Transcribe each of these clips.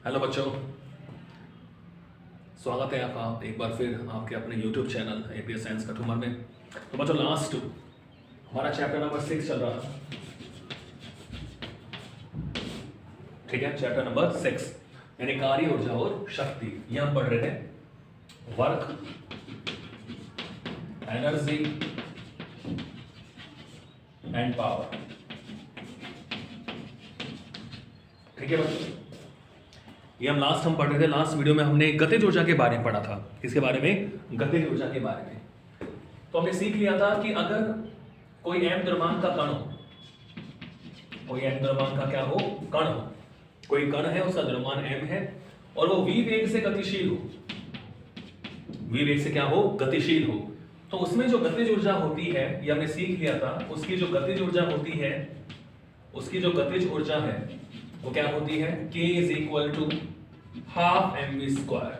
Hello बच्चों, स्वागत है आपका एक बार फिर आपके अपने YouTube चैनल APS साइंस का ठूमर में। तो बच्चों, लास्ट हमारा चैप्टर नंबर 6 चल रहा था। ठीक है, चैप्टर नंबर 6 यानी कार्य, ऊर्जा और शक्ति। ये हम पढ़ रहे थे वर्क, एनर्जी एंड पावर। ठीक है बच्चों, ये हम पढ़ रहे थे। लास्ट वीडियो में हमने गतिज ऊर्जा के बारे में पढ़ा था। किसके बारे में? गतिज ऊर्जा के बारे में। तो हमने सीख लिया था कि अगर कोई m द्रव्यमान का कण हो, कोई m द्रव्यमान का क्या हो? कण हो। कोई कण है, उसका द्रव्यमान m है और वो v वेग से गतिशील हो। v वेग से क्या हो? गतिशील हो। तो उसमें जो गतिज ऊर्जा होती है, ये हमने सीख लिया था। उसकी जो गतिज ऊर्जा होती है, उसकी जो गतिज ऊर्जा है वो क्या होती है? K is equal to half mv square.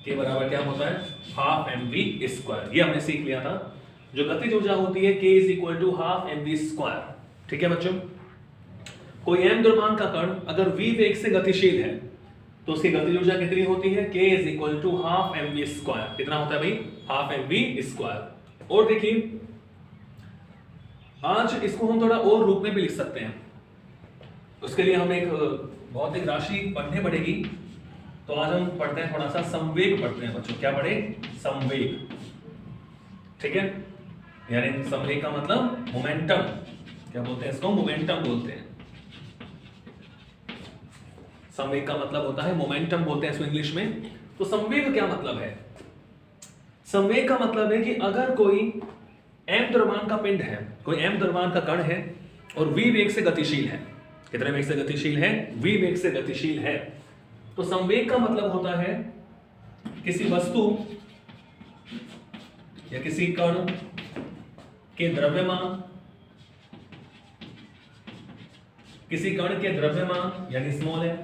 के बराबर क्या होता है? Half mv square. ये हमने सीख लिया था। जो गतिज ऊर्जा होती है K is equal to half mv square. ठीक है बच्चों, कोई m द्रव्यमान का कण अगर v वेग से गतिशील है तो उसकी गतिज ऊर्जा कितनी होती है? K is equal to half mv square. कितना होता है भाई? Half mv square. और देखिए, आज इसको हम थोड़ा और रूप में भी लिख सकते हैं। उसके लिए हमें एक भौतिक राशि पढ़नी पड़ेगी। तो आज हम पढ़ते हैं, थोड़ा सा संवेग पढ़ते हैं बच्चों। क्या पढ़े? संवेग। ठीक है, यानी संवेग का मतलब मोमेंटम। क्या बोलते हैं इसको? मोमेंटम बोलते हैं। संवेग का मतलब होता है मोमेंटम, बोलते हैं इसको इंग्लिश में। तो संवेग क्या मतलब है? संवेग का मतलब है कि अगर कोई m द्रव्यमान का पिंड है, कोई m द्रव्यमान का कण है और v वेग से गतिशील है। कितने वेग से गतिशील है? v वेग से गतिशील है। तो संवेग का मतलब होता है किसी वस्तु या किसी कण के द्रव्यमान, किसी कण के द्रव्यमान यानी स्मॉल m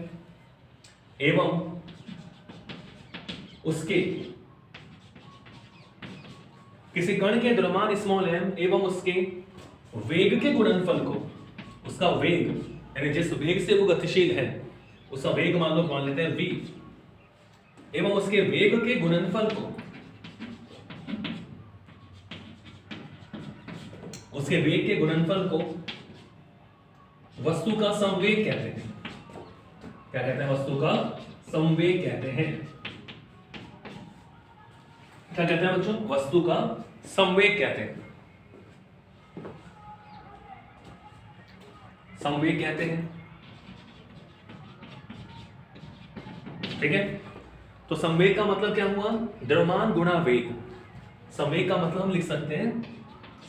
एवं उसके, किसी कण के द्रव्यमान स्मॉल m एवं उसके वेग के गुणनफल को, उसका वेग यानी जिस वेग से वो गतिशील है उसका वेग मान लेते हैं v, एवं उसके वेग के गुणनफल को, उसके वेग के गुणनफल को वस्तु का संवेग कहते हैं। क्या कहते हैं? वस्तु का संवेग कहते हैं। क्या कहते हैं बच्चों? वस्तु का संवेग कहते हैं। संवेग कहते हैं। ठीक है, तो संवेग का मतलब क्या हुआ? द्रव्यमान गुणा वेग। संवेग का मतलब हम लिख सकते हैं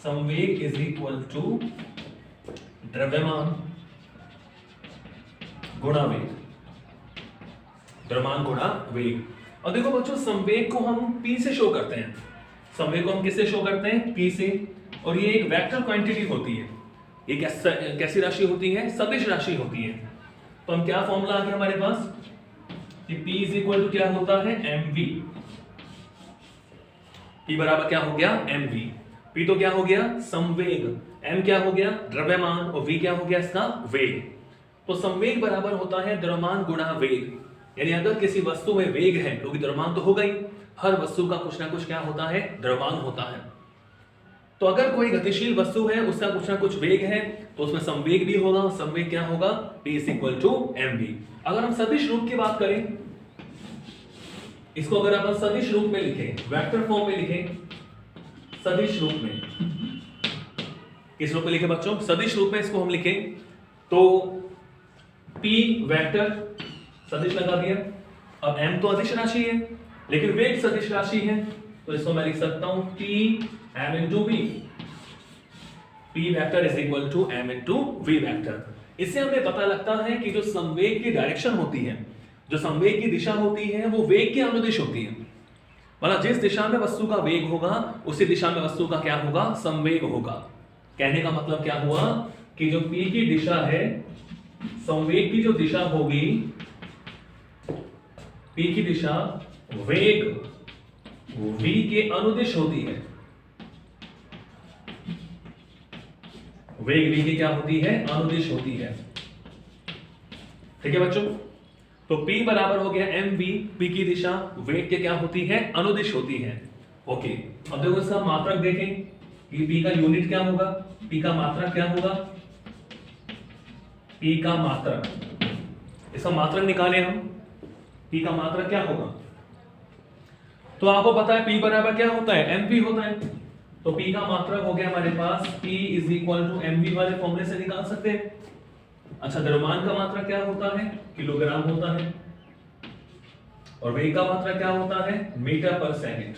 संवेग इज इक्वल टू द्रव्यमान गुणा वेग। द्रव्यमान गुणा वेग। और देखो बच्चों, संवेग को हम p से शो करते हैं। संवेग को हम किससे शो करते हैं? p से। और ये एक वेक्टर क्वांटिटी होती है। ये कैसी राशि होती है? सदिश राशि होती है। तो हम क्या फॉर्मूला आ गया हमारे पास कि P इज इक्वल टू क्या होता है? mv। P बराबर क्या हो गया? mv। P तो क्या हो गया? संवेग। m क्या हो गया? द्रव्यमान। और v क्या हो गया? इसका वेग। तो संवेग बराबर होता है द्रव्यमान गुणा वेग। यानी अगर किसी वस्तु में वेग है, क्योंकि द्रव्यमान तो होगा ही, हर वस्तु का कुछ ना कुछ क्या होता है? द्रव्यमान होता है। तो अगर कोई गतिशील वस्तु है, उसका कुछ ना कुछ वेग है, तो उसमें संवेग भी होगा। संवेग क्या होगा? P is equal to mv। अगर हम सदिश रूप की बात करें, इसको अगर अपन सदिश रूप में लिखें, वेक्टर फॉर्म में लिखें, सदिश रूप में, किस रूप में लिखें बच्चों? सदिश रूप में इसको हम लिखें तो P वेक्टर सदिश लगा दिया। अब m तो अदिश राशि है लेकिन वेग सदिश राशि है, तो इसको मैं लिख सकता हूं P m into v। P vector is equal to m into v vector. इससे हमें पता लगता है कि जो संवेग की डायरेक्शन होती है, जो संवेग की दिशा होती है, वो वेग के अनुदिश होती है। मतलब जिस दिशा में वस्तु का वेग होगा, उसी दिशा में वस्तु का क्या होगा? संवेग होगा। कहने का मतलब क्या हुआ कि जो P की दिशा है, संवेग की जो दिशा होगी, P की दिशा वेग v के अनुदिश होती है। वेग v की क्या होती है? अनुदिश होती है। ठीक है बच्चों, तो P बराबर हो गया mv, P की दिशा वेग के क्या होती है, अनुदिश होती है। ओके, अब देखो इसका मात्रक देखें कि P का यूनिट क्या होगा, P का मात्रक क्या होगा, P का मात्रक, इसका मात्रक निकालें हम, P का मात्रक क्या होगा। तो आपको पता है P बराबर क्या होता है, mv होता है। तो P का मात्रक हो गया हमारे पास P is equal to mv वाले फॉर्मूले से निकाल सकते हैं। अच्छा, द्रव्यमान का मात्रक क्या होता है, किलोग्राम होता है, और वेग का मात्रक क्या होता है, मीटर पर सेकंड,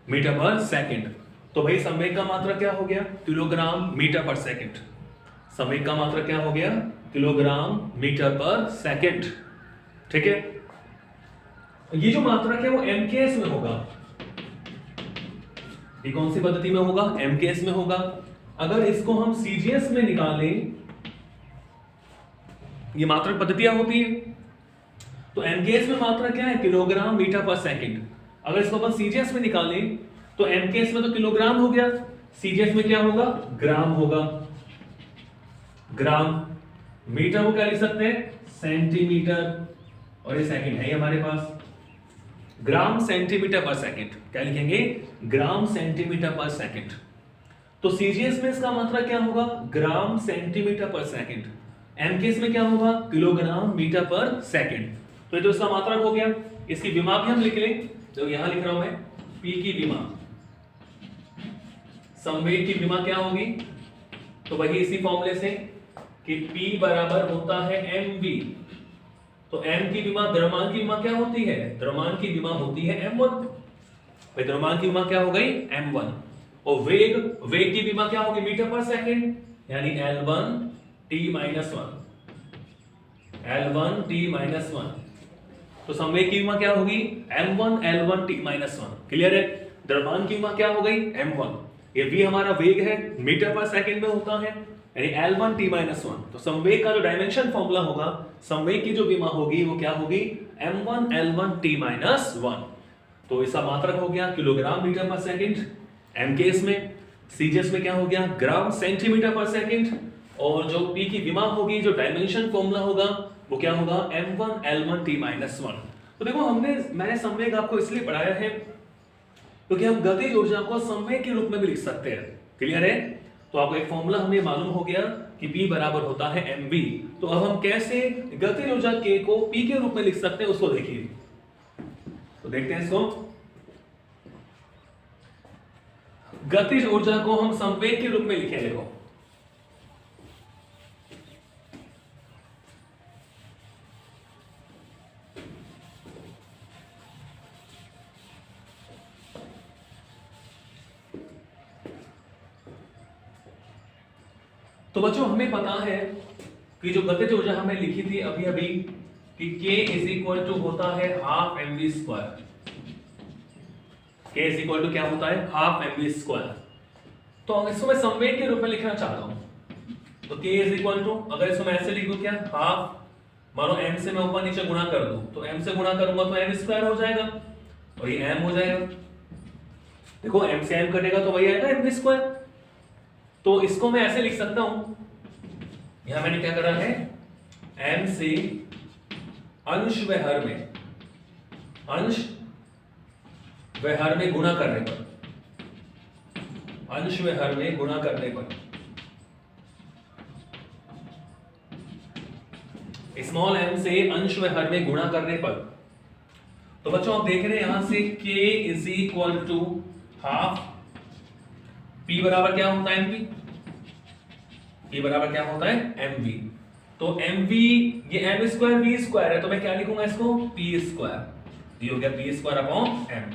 मीटर पर सेकंड। तो भाई संवेग का मात्रक क्या हो गया, किलोग्राम मीटर पर सेकंड। संवेग का मात्रक क्या हो गया, किलोग्राम मीटर पर सेकंड। ठीक है, ये जो मात्रक है वो एमकेएस में होगा। ये कौन सी पद्धति में होगा, एमकेएस में होगा। अगर इसको हम सीजीएस में निकालें, ये मात्रक पद्धतियां होती है, तो एमकेएस में मात्रक क्या है, किलोग्राम मीटर पर सेकंड। अगर इसको अपन सीजीएस में निकालें तो एमकेएस में तो किलोग्राम हो गया, सीजीएस में क्या होगा, ग्राम होगा। ग्राम, मीटर को क्या लिख सकते हैं, सेंटीमीटर, और ये सेकंड है हमारे पास, ग्राम सेंटीमीटर पर सेकंड। क्या लिखेंगे, ग्राम सेंटीमीटर पर सेकंड। तो सीजीएस में इसका मात्रक क्या होगा, ग्राम सेंटीमीटर पर सेकंड। एमकेएस में क्या होगा, किलोग्राम मीटर पर सेकंड। तो ये तो इसका मात्रक हो गया। इसकी विमा भी हम लिख लें, तो यहां लिख रहा हूं मैं, P की विमा, संवेग की विमा क्या होगी, तो वही इसी फॉर्मूले से कि P बराबर होता है mv। तो m की विमा, द्रव्यमान की विमा क्या होती है, द्रव्यमान की विमा होती है m1। भाई द्रव्यमान की विमा क्या हो गई, m1। और वेग, वेग की विमा क्या होगी, मीटर पर सेकंड, यानी L1 t minus 1, L1 t minus 1। तो संवेग की विमा क्या होगी, m1 L1 t minus 1। Clear है। द्रव्यमान की विमा क्या हो गई, m1। ये v हमारा वेग है, मीटर पर सेकंड में होता है, यानी L1 t माइनस 1। तो संवेग का जो डायमेंशन फॉर्मूला होगा, संवेग की जो विमा होगी वो क्या होगी, m1 L1 t माइनस 1। तो इसका मात्रक हो गया किलोग्राम मीटर पर सेकंड एमकेएस में, सीजीएस में क्या हो गया, ग्राम सेंटीमीटर पर सेकंड, और जो P की विमा होगी, जो डायमेंशन फॉर्मूला होगा वो क्या होगा, m1 L1 t माइनस 1। तो देखो मैंने संवेग आपको इसलिए पढ़ाया है क्योंकि हम गतिज ऊर्जा को संवेग के रूप में भी लिख सकते हैं। क्लियर है। तो आपको एक फॉर्मूला हमें मालूम हो गया कि P बराबर होता है mv। तो अब हम कैसे गतिज ऊर्जा K को P के रूप में लिख सकते हैं उसको देखिए। तो देखते हैं इसको, गतिज ऊर्जा को हम संवेग के रूप में लिखें। देखो तो बच्चों हमें पता है कि जो गतिज ऊर्जा हमने लिखी थी अभी अभी कि K इज इक्वल टू होता है half mv square. K is equal to क्या होता है, हाफ mv स्क्वायर। तो इसको मैं संवेग के रूप में लिखना चाहता हूं, तो K इज इक्वल टू, अगर इसको मैं ऐसे लिख दूं क्या, हाफ, मानो m से मैं ऊपर नीचे गुणा कर दूं, तो m से गुणा करूंगा तो m स्क्वायर हो जाएगा, और ये m हो जाएगा। देखो m से m कटेगा तो वही आएगा mv स्क्वायर। तो इसको मैं ऐसे लिख सकता हूं, यहां मैंने क्या करा है, m से अंश व हर में, अंश व हर में गुणा करने पर, अंश व हर में गुणा करने पर, स्मॉल m से अंश व हर में गुणा करने पर। तो बच्चों आप देख रहे हैं यहां से k is equal to half, P बराबर क्या होता है mv, P बराबर क्या होता है mv। तो mv, ये m स्क्वायर v स्क्वायर है, तो मैं क्या लिखूंगा इसको, p स्क्वायर। ये हो गया p स्क्वायर अपॉन m।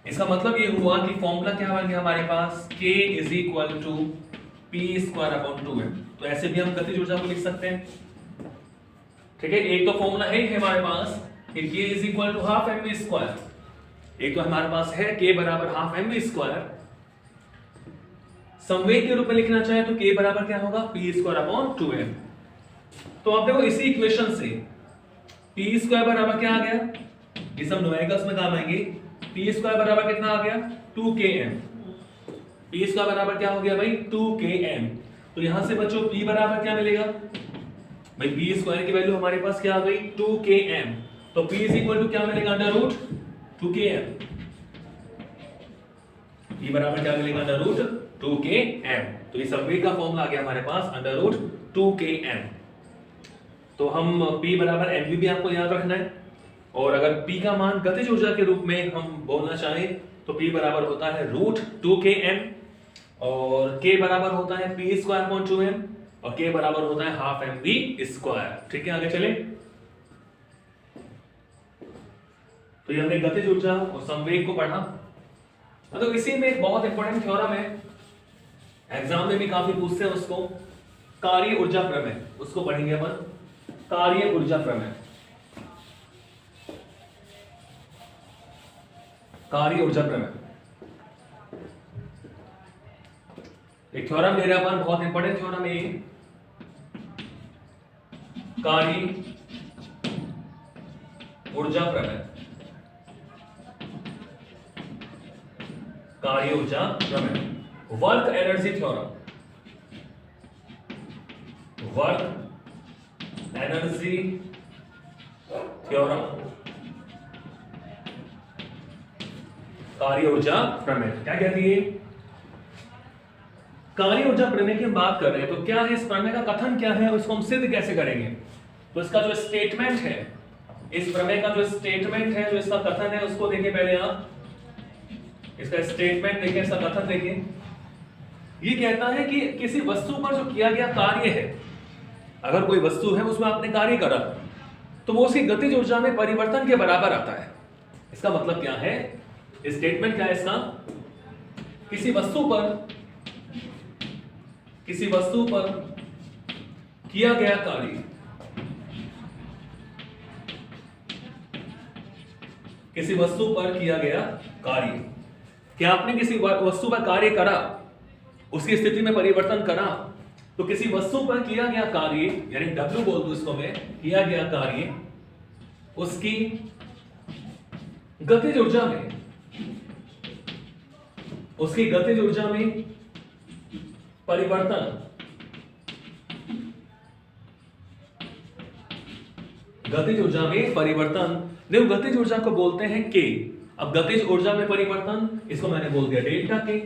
इसका मतलब ये हुआ कि फॉर्मूला क्या बन गया हमारे पास, k is equal to p square upon 2m। तो ऐसे भी हम गतिज ऊर्जा को लिख सकते हैं। ठीक है, एक तो फॉर्मूला है हमारे पास कि k is equal to half mv square, एक तो हमारे पास है k बराबर हाफ mv स्क्वायर। संवेग के रूप में लिखना चाहे तो k बराबर क्या होगा, p स्क्वायर अपॉन 2m। तो आप देखो इसी इक्वेशन से p स्क्वायर बराबर क्या आ गया, ये सब न्यूमेरिकल्स में काम आएंगे। p स्क्वायर बराबर कितना आ गया, 2km। p स्क्वायर बराबर क्या हो गया भाई, 2km। तो यहां से बच्चों p बराबर क्या मिलेगा, भाई पी स्क्वायर की वैल्यू हमारे पास क्या आ गई 2km, तो P इज इक्वल टू क्या मिलेगा अंडर रूट 2km। P बराबर क्या मिलेगा अंडर रूट 2km। तो ये संवेग का फॉर्मूला आ गया हमारे पास अंडर रूट 2km। तो हम P बराबर mv भी आपको याद रखना है, और अगर P का मान गतिज ऊर्जा के रूप में हम बोलना चाहें तो P बराबर होता है रूट 2km, और K बराबर होता है P स्क्वायर अपॉन 2m, और K बराबर होता है हाफ mv स्क्वायर। ठीक है, आगे चले। तो ये हमने गतिज ऊर्जा और संवेग को पढ़ा। तो इसी में एक बहुत इंपॉर्टेंट थ्योरम है, एग्जाम में भी काफी पूछते हैं उसको, कार्य ऊर्जा प्रमेय, उसको पढ़ेंगे अपन। कार्य ऊर्जा प्रमेय, कार्य ऊर्जा प्रमेय एक थ्योरम ले रहे हैं अपन, बहुत इंपॉर्टेंट थ्योरम है। कार्य ऊर्जा प्रमेय, कार्य ऊर्जा प्रमेय, work energy theorem, work energy theorem, कार्य ऊर्जा प्रमेय क्या कहती है? कार्य ऊर्जा प्रमेय की हम बात कर रहे हैं, तो क्या है इस प्रमेय का कथन क्या है और इसको हम सिद्ध कैसे करेंगे? तो इसका जो स्टेटमेंट है, इस प्रमेय का जो स्टेटमेंट है, जो इसका कथन है, उसको देखिए पहले आप। इसका स्टेटमेंट देखिए, इसका कथन देखिए। ये कहता है कि किसी वस्तु पर जो किया गया कार्य है, अगर कोई वस्तु है उसमें आपने कार्य करा, तो वो उसकी गतिज ऊर्जा में परिवर्तन के बराबर आता है। इसका मतलब क्या है? स्टेटमेंट क्या है इसका? किसी वस्तु पर किया गया कार्य, किसी वस्तु पर किया गया कार्य, क्या आपने किसी वस्तु पर कार्य करा, उसकी स्थिति में परिवर्तन करा, तो किसी वस्तु पर किया गया कार्य, यानी W बोल दूं इसको मैं, किया गया कार्य, उसकी गतिज ऊर्जा में, उसकी गतिज ऊर्जा में परिवर्तन, गतिज ऊर्जा में परिवर्तन, देखो गतिज ऊर्जा को बोलते हैं K। अब गतिज ऊर्जा में परिवर्तन, इसको मैंने बोल दिया डेल्टा K।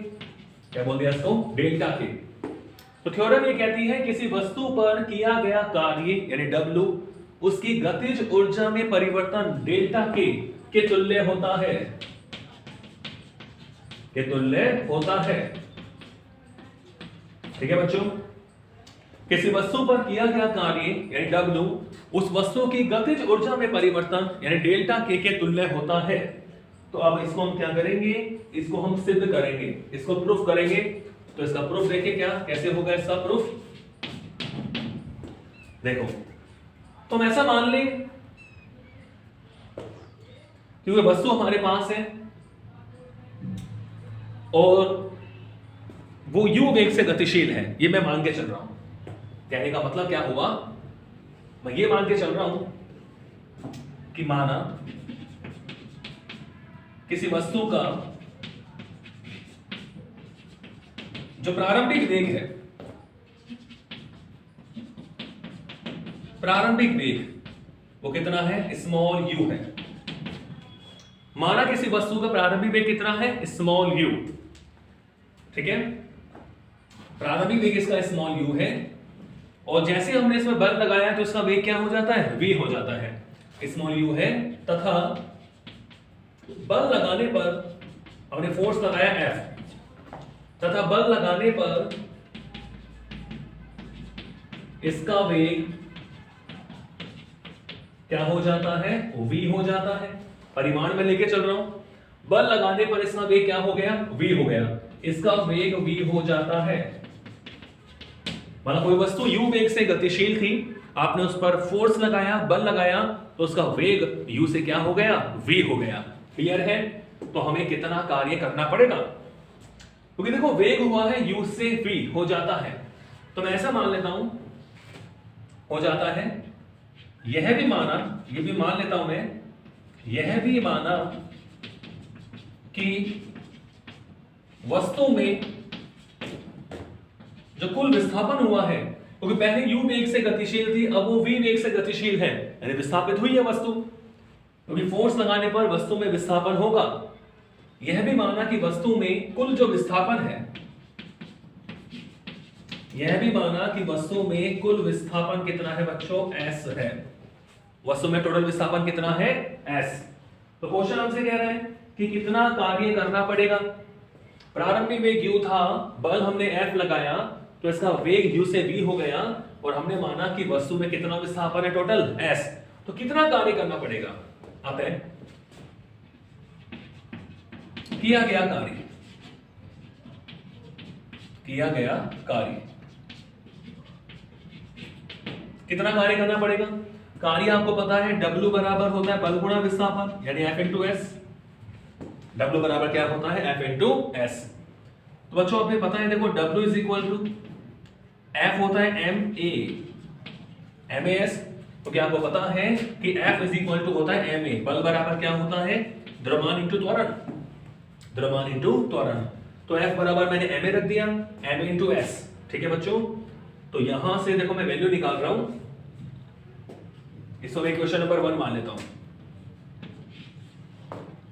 क्या बोल दिया इसको? Delta K। तो थ्योरम ये कहती है किसी वस्तु पर किया गया कार्य यानी W, उसकी गतिज ऊर्जा में परिवर्तन डेल्टा K के तुल्य होता है, के तुल्य होता है। ठीक है बच्चों, किसी वस्तु पर किया गया कार्य यानी W, उस वस्तु की गतिज ऊर्जा में परिवर्तन यानी डेल्टा K के तुल्य होता है। तो अब इसको हम क्या करेंगे? इसको हम सिद्ध करेंगे, इसको प्रूफ करेंगे। तो इसका प्रूफ देखिए क्या कैसे होगा इसका प्रूफ। देखो, तो हम ऐसा मान लें कि वो वस्तु हमारे पास है और वो u वेग से गतिशील है, ये मैं मान के चल रहा हूं। कहने का मतलब क्या हुआ? मैं ये मान के चल रहा हूं कि माना किसी वस्तु का जो प्रारंभिक वेग है, प्रारंभिक वेग वो कितना है? स्मॉल u है। माना किसी वस्तु का प्रारंभिक वेग कितना है? Small u। ठीक है, प्रारंभिक वेग इसका स्मॉल u है, और जैसे हमने इसमें बल लगाया तो इसका वेग क्या हो जाता है? v हो जाता है। स्मॉल u है, तथा बल लगाने पर हमने फोर्स लगाया F, तथा बल लगाने पर इसका वेग क्या हो जाता है? v हो जाता है। परिमाण में लेके चल रहा हूं, बल लगाने पर इसका वेग क्या हो गया? v हो गया। इसका वेग v हो जाता है। मतलब कोई वस्तु u वेग से गतिशील थी, आपने उस पर फोर्स लगाया, बल लगाया, तो उसका वेग u से क्या हो गया? v हो गया। क्लियर है? तो हमें कितना कार्य करना पड़ेगा? क्योंकि देखो वेग हुआ है u से v हो जाता है, तो मैं ऐसा मान लेता हूं हो जाता है। यह भी माना, ये भी मान लेता हूं मैं, यह भी माना कि वस्तु में जो कुल विस्थापन हुआ है क्योंकि पहले u वेग से गतिशील थी, अब वो v वेग से गतिशील है, यानी विस्थापित हुई है वस्तु, क्योंकि फोर्स लगाने पर वस्तु में विस्थापन होगा। यह भी माना कि वस्तु में कुल जो विस्थापन है, यह भी माना कि वस्तु में कुल विस्थापन कितना है बच्चों, s है। वस्तु में टोटल विस्थापन कितना है, s। तो क्वेश्चन हमसे कह रहे हैं कि कितना कार्य करना पड़ेगा। प्रारंभिक वेग u था, बल हमने F लगाया तो इसका वेग u से v हो गया, और हमने माना कि वस्तु में कितना विस्थापन है, टोटल s। तो कितना कार्य करना पड़ेगा, आता है किया गया कार्य कितना कार्य करना पड़ेगा। कार्य आपको पता है W बराबर होता है बल गुणा विस्थापन, यानी F इंटू एस। W बराबर क्या होता है, F इंटू एस। तो बच्चों आपने पता है, देखो W is equal to F होता है MA S। तो क्या आपको पता है कि F इज इक्वल टू होता है MA, बल बराबर क्या होता है, द्रव्यमान इंटू त्वरण, द्रव्यमान इंटू त्वरण। तो F बराबर मैंने MA रख दिया, MA इंटू S। ठीक है बच्चों, तो यहां से देखो मैं वैल्यू निकाल रहा हूं, इसको मैं क्वेश्चन नंबर 1 मान लेता हूं।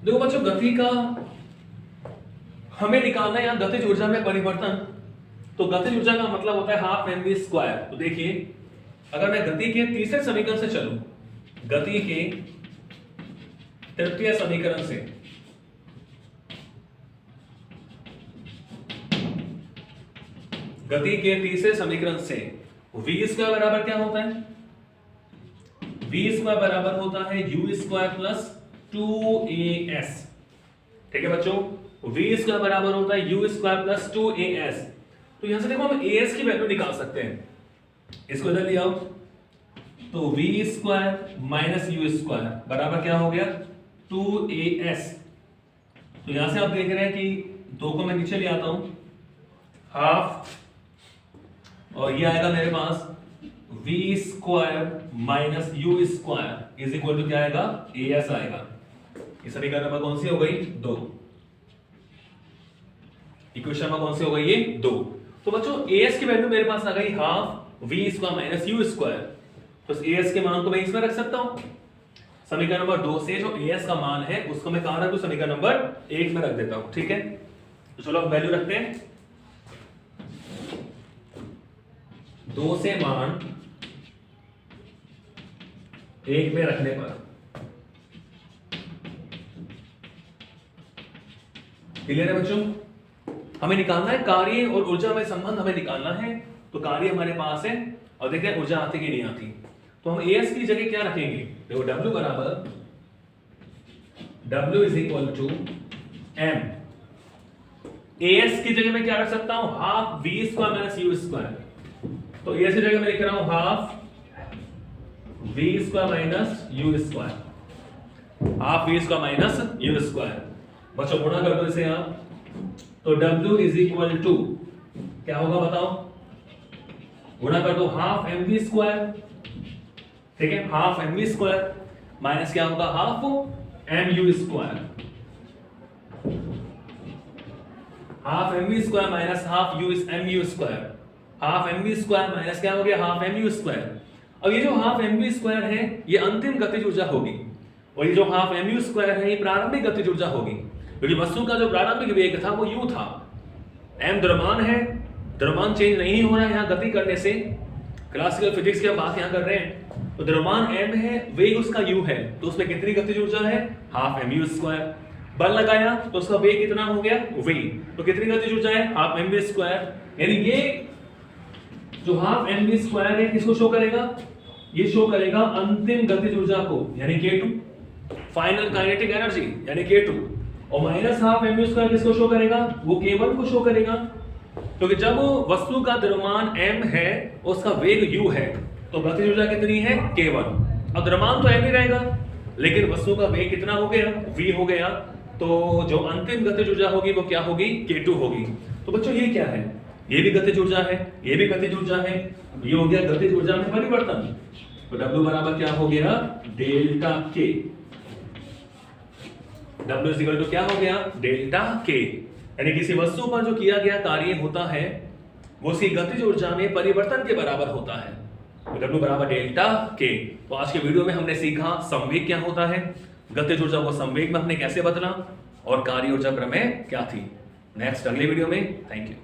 देखो बच्चों, गति का हमें निकालना है यहां गतिज ऊर्जा में परिवर्तन। तो गतिज ऊर्जा का मतलब होता है हाफ mv स्क्वायर। तो देखिए, अगर मैं गति के तीसरे समीकरण से चलूं, गति के तृतीय समीकरण से, गति के तीसरे समीकरण से v स्क्वायर बराबर क्या होता है, v स्क्वायर बराबर होता है u स्क्वायर प्लस 2as। ठीक है बच्चों, v स्क्वायर बराबर होता है u स्क्वायर प्लस 2as। तो यहां से देखो हम as की वैल्यू निकाल सकते हैं, इसको इधर ले आओ, तो v square minus u square बराबर क्या हो गया, 2as। तो यहां से आप देख रहे हैं कि 2 को मैं नीचे ले आता हूं, हाफ, और ये आएगा मेरे पास v square minus u square is equal to क्या आएगा, as आएगा। ये समीकरण नंबर कौन सी हो गई, 2। इक्वेशन नंबर कौन सी हो गई, ये 2। तो बच्चों as की वैल्यू मेरे पास आ गई half v square minus u square. तो as के मान को मैं इसमें रख सकता हूं, समीकरण नंबर 2 से जो as का मान है उसको मैं कहां रख दूं, समीकरण नंबर 1 में रख देता हूं। ठीक है, तो चलो अब वैल्यू रखते हैं। 2 से मान 1 में रखने पर क्लियर है बच्चों। हमें निकालना है कार्य और ऊर्जा में संबंध, हमें निकालना है। तो कार्य हमारे पास है, और देखते हैं ऊर्जा आती कि नहीं आती। तो हम as की जगह क्या रखेंगे, देखो W बराबर, W is equal to m। as की जगह मैं क्या रख सकता हूं, half v square minus u square. तो as की जगह मैं लिख रहा हूं half v square minus u square, half v square minus u square. बच्चों गुणा कर दो इसे आप, तो W इज इक्वल टू क्या होगा बताओ, गुणा कर दो हाफ mv स्क्वायर। ठीक है, हाफ mv स्क्वायर माइनस क्या होगा, half mu square, half mv square minus half mu square, half mv square minus क्या हो गया, हाफ mu स्क्वायर। अब ये जो हाफ mv स्क्वायर है ये अंतिम गतिज ऊर्जा होगी, और ये जो हाफ mu स्क्वायर है ये प्रारंभिक गतिज ऊर्जा होगी, क्योंकि वस्तु का जो प्रारंभिक वेग था वो u था, m द्रव्यमान है, द्रव्यमान चेंज नहीं हो रहा है यहाँ गति करने से। क्लासिकल फिजिक्स की हम बात यहाँ कर रहे हैं, तो द्रव्यमान m है, वेग उसका u है, तो उसमें कितनी गतिज ऊर्जा है, हाफ mu स्क्वायर। बल लगाया तो उसका वेग कितना हो गया, v, तो कितनी गतिज ऊर्जा है, हाफ mv स्क्वायर। यानी ये जो हाफ mv स्क्वायर है किसको शो करेगा, ये शो करेगा अंतिम गतिज ऊर्जा को, यानी k2, फाइनल काइनेटिक एनर्जी यानी k2। और माइनस हाफ mu स्क्वायर किसको शो करेगा, वो k1 को शो करेगा, क्योंकि जब वस्तु का द्रव्यमान m है उसका वेग u है, तो गतिज ऊर्जा कितनी है, k1। अब द्रव्यमान तो m ही रहेगा, लेकिन वस्तु का वेग कितना हो गया, v हो गया, तो जो अंतिम गतिज ऊर्जा होगी वो क्या होगी, k2 होगी। तो बच्चों ये क्या है, ये भी गतिज ऊर्जा है, ये भी गतिज ऊर्जा है, ये हो गया गतिज ऊर्जा में परिवर्तन। तो W बराबर क्या हो गया, delta k। W is equal to क्या हो गया, डेल्टा k। यानी किसी वस्तु पर जो किया गया कार्य होता है वो उसकी गतिज ऊर्जा में परिवर्तन के बराबर होता है, W बराबर डेल्टा के। तो आज के वीडियो में हमने सीखा संवेग क्या होता है, गतिज ऊर्जा को संवेग में हमने कैसे बदला, और कार्य ऊर्जा प्रमेय क्या थी। नेक्स्ट अगले वीडियो में। Thank you.